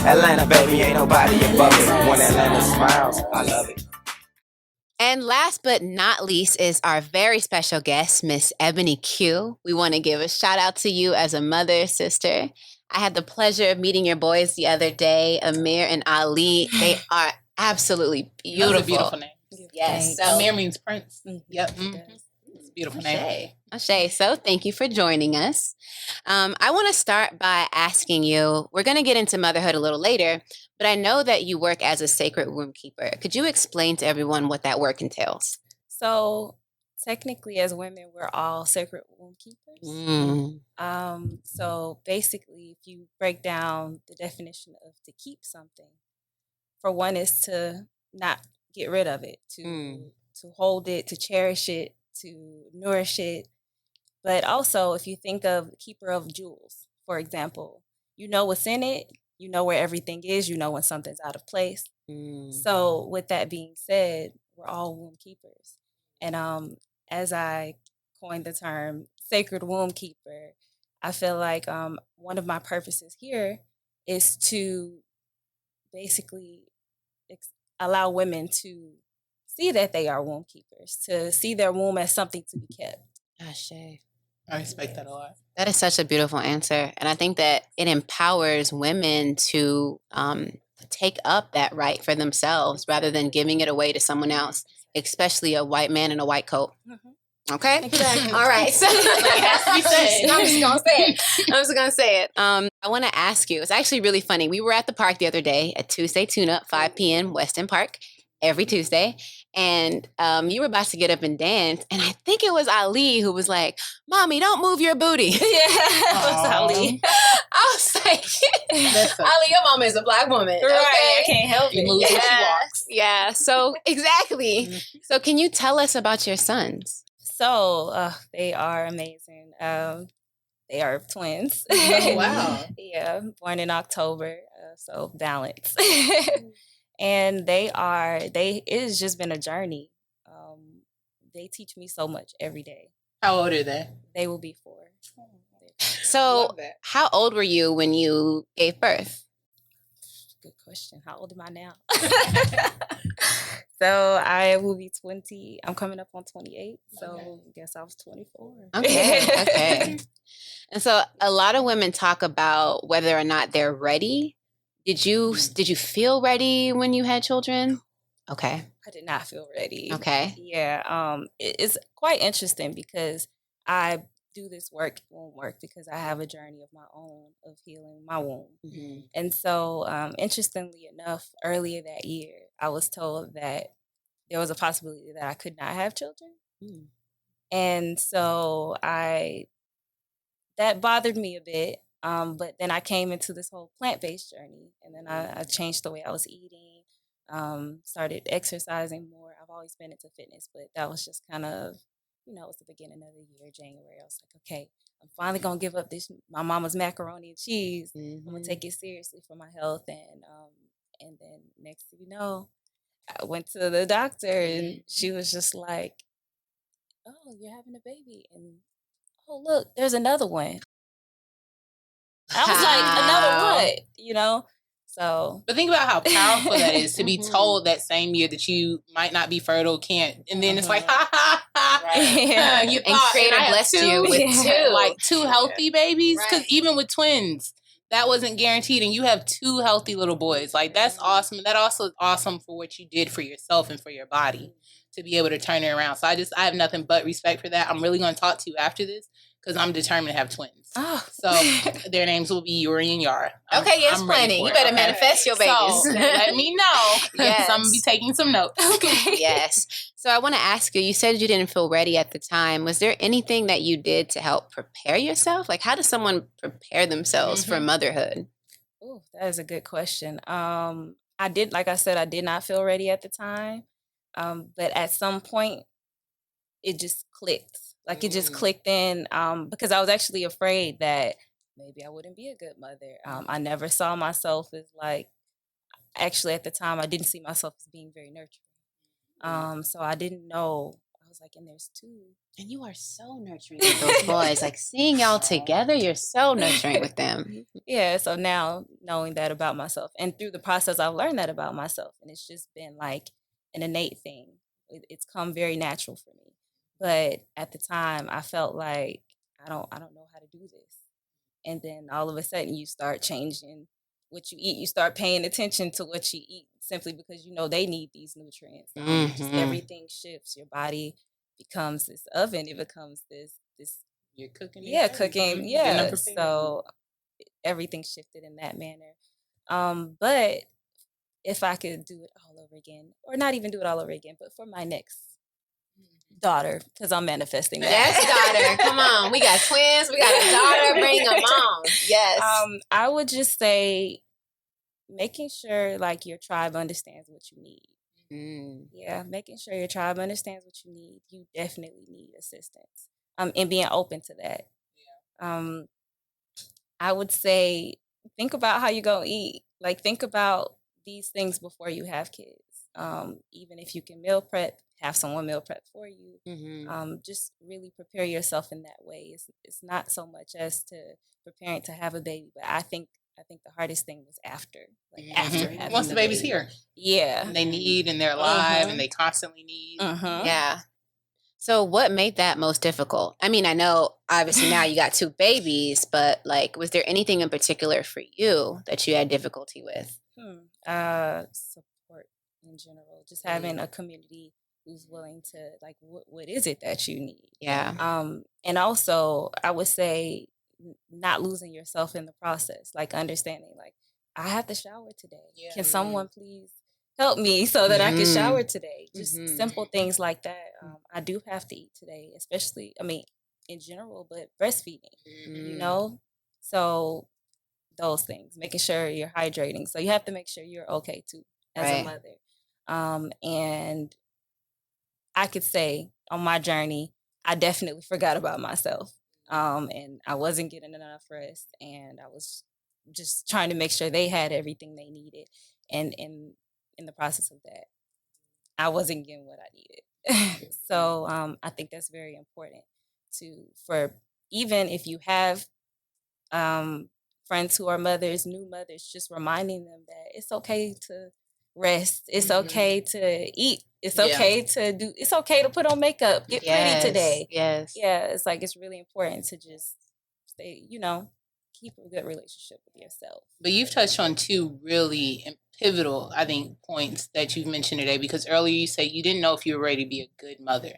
Atlanta, baby, ain't nobody above it. When Atlanta smiles, I love it. And last but not least is our very special guest, Miss Ebony Q. We want to give a shout out to you as a mother, sister. I had the pleasure of meeting your boys the other day, Amir and Ali. They are absolutely beautiful. That's a beautiful name. Yes. So, Amir means prince. Yep. It's a beautiful name. Ashay. So thank you for joining us. I want to start by asking you, we're going to get into motherhood a little later, but I know that you work as a sacred womb keeper. Could you explain to everyone what that work entails? So technically as women, we're all sacred womb keepers. So basically, if you break down the definition of to keep something, for one is to not get rid of it, to hold it, to cherish it, to nourish it. But also, if you think of keeper of jewels, for example, you know what's in it, you know where everything is, you know when something's out of place. So with that being said, we're all womb keepers. And as I coined the term sacred womb keeper, I feel like one of my purposes here is to basically allow women to see that they are womb keepers, to see their womb as something to be kept. Ashay. I respect that a lot. That is such a beautiful answer. And I think that it empowers women to take up that right for themselves rather than giving it away to someone else, especially a white man in a white coat. Okay? Exactly. All right. So It has to be said. I'm just going to say it. I want to ask you, it's actually really funny. We were at the park the other day at Tuesday Tune-Up, 5 p.m. Weston Park, every Tuesday. And you were about to get up and dance. And I think it was Ali who was like, Mommy, don't move your booty. Yeah, it was Ali. I was like, Ali, your mama is a Black woman. Right, Okay? I can't help She it. moves when she walks. Yeah, so exactly. So can you tell us about your sons? So they are amazing. They are twins. Oh, wow. Yeah, born in October, so balance. And it has just been a journey. They teach me so much every day. How old are they? They will be 4. So how old were you when you gave birth? Good question. How old am I now? So I will be 20. I'm coming up on 28. So I guess I was 24. Okay. And so a lot of women talk about whether or not they're ready. Did you feel ready when you had children? Okay. I did not feel ready. Okay. Yeah. It's quite interesting because I do this womb work because I have a journey of my own of healing my womb. And so, interestingly enough, earlier that year, I was told that there was a possibility that I could not have children. And so that bothered me a bit. But then I came into this whole plant-based journey, and then I changed the way I was eating, started exercising more. I've always been into fitness, but that was just kind of, it was the beginning of the year, January. I was like, okay, I'm finally going to give up my mama's macaroni and cheese. I'm going to take it seriously for my health. And then next thing you know, I went to the doctor, and she was just like, oh, you're having a baby. And, oh, look, there's another one. I was like, another what? So. But think about how powerful that is to be told that same year that you might not be fertile, can't, and then it's like, ha ha ha. Right. You and Creator blessed you with two. Like 2 healthy babies. Because even with twins, that wasn't guaranteed. And you have 2 healthy little boys. Like, that's awesome. That also is awesome for what you did for yourself and for your body to be able to turn it around. So I have nothing but respect for that. I'm really going to talk to you after this because I'm determined to have twins. Oh. So their names will be Yuri and Yara. Okay, yes, plenty. You better manifest your babies. So let me know. Yes. I'm going to be taking some notes. Okay. Yes. So I want to ask you said you didn't feel ready at the time. Was there anything that you did to help prepare yourself? Like, how does someone prepare themselves for motherhood? Oh, that is a good question. Like I said, I did not feel ready at the time. But at some point, it just clicked. Like, it just clicked in because I was actually afraid that maybe I wouldn't be a good mother. I never saw myself as actually at the time, I didn't see myself as being very nurturing. So I didn't know. I was like, and there's two. And you are so nurturing with those boys. Like seeing y'all together, you're so nurturing with them. Yeah, so now knowing that about myself, and through the process, I've learned that about myself, and it's just been like an innate thing. It's come very natural for me. But at the time, I felt like I don't know how to do this. And then all of a sudden, you start changing what you eat. You start paying attention to what you eat simply because you know they need these nutrients. Just everything shifts. Your body becomes this oven. It becomes this. You're cooking. Yeah, cooking. Yeah. So everything shifted in that manner. But if I could do it all over again, or not even do it all over again, but for my next daughter, because I'm manifesting that. Yes, daughter. Come on. We got twins. We got a daughter. Bring them on. Yes. I would just say making sure like your tribe understands what you need. Yeah, making sure your tribe understands what you need. You definitely need assistance. And being open to that. Yeah. I would say think about how you're gonna eat. Like think about these things before you have kids. Even if you can meal prep, have someone meal prep for you. Just really prepare yourself in that way. It's not so much as to preparing to have a baby, but I think the hardest thing was after, after having once the baby's baby. here. Yeah, and they need, and they're alive, and they constantly need. Yeah. So what made that most difficult? I mean, I know obviously now you got two babies, but like, was there anything in particular for you that you had difficulty with? Support in general, just having a community who's willing to like, what is it that you need? Yeah. And also I would say not losing yourself in the process, like understanding like, I have to shower today. Yeah. Can someone please help me so that I can shower today? Just simple things like that. I do have to eat today, especially, I mean, in general, but breastfeeding, you know? So those things, making sure you're hydrating. So you have to make sure you're okay too as a mother. And I could say on my journey, I definitely forgot about myself. And I wasn't getting enough rest, and I was just trying to make sure they had everything they needed. And in the process of that, I wasn't getting what I needed. So I think that's very important for even if you have friends who are mothers, new mothers, just reminding them that it's okay to rest. It's okay to eat. It's okay to do. It's okay to put on makeup. Get pretty today. Yes. Yeah. It's like it's really important to just stay. Keep a good relationship with yourself. But you've touched on two really pivotal, I think, points that you've mentioned today. Because earlier you said you didn't know if you were ready to be a good mother,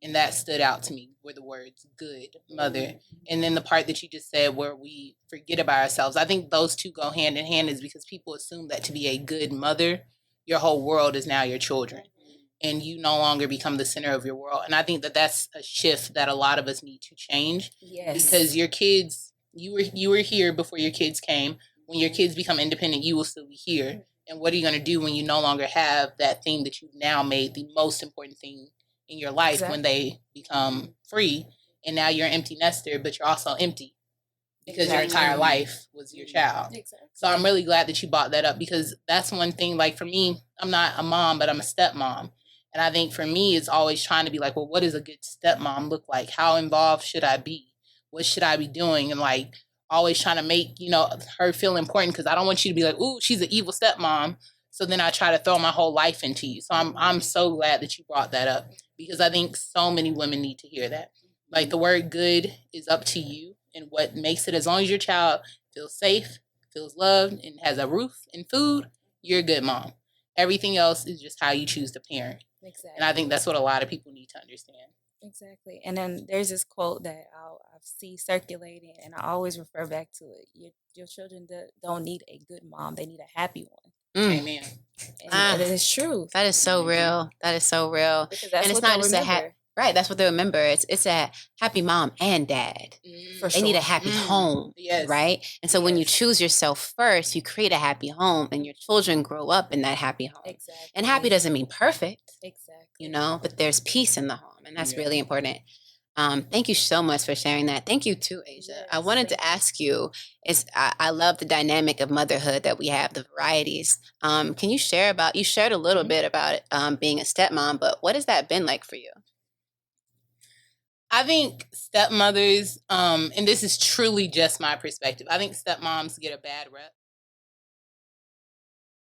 and that stood out to me. Were the words "good mother," and then the part that you just said where we forget about ourselves. I think those two go hand in hand, is because people assume that to be a good mother, your whole world is now your children, and you no longer become the center of your world. And I think that that's a shift that a lot of us need to change. Yes. Because your kids, you were here before your kids came. When your kids become independent, you will still be here. And what are you going to do when you no longer have that thing that you've now made the most important thing in your life when they become free? And now you're an empty nester, but you're also empty because your entire life was your child. Exactly. So I'm really glad that you brought that up, because that's one thing. Like for me, I'm not a mom, but I'm a stepmom. And I think for me, it's always trying to be like, well, what does a good stepmom look like? How involved should I be? What should I be doing? And like always trying to make, her feel important, because I don't want you to be like, ooh, she's an evil stepmom. So then I try to throw my whole life into you. So I'm so glad that you brought that up, because I think so many women need to hear that. Like the word good is up to you, and what makes it, as long as your child feels safe, feels loved, and has a roof and food, you're a good mom. Everything else is just how you choose to parent. Exactly. And I think that's what a lot of people need to understand. Exactly. And then there's this quote that I see circulating, and I always refer back to it. Your children don't need a good mom. They need a happy one. Amen. And it is true. That is so real. That is so real. Because that's and it's what not just remember. Right, that's what they remember. It's a happy mom and dad. For they need a happy home, right? And so when you choose yourself first, you create a happy home, and your children grow up in that happy home. Exactly. And happy doesn't mean perfect. Exactly. But there's peace in the home, and that's really important. Thank you so much for sharing that. Thank you too, Asia. Yes, I wanted to ask you, I love the dynamic of motherhood that we have, the varieties. Can you share you shared a little bit about it, being a stepmom, but what has that been like for you? I think stepmothers, and this is truly just my perspective. I think stepmoms get a bad rep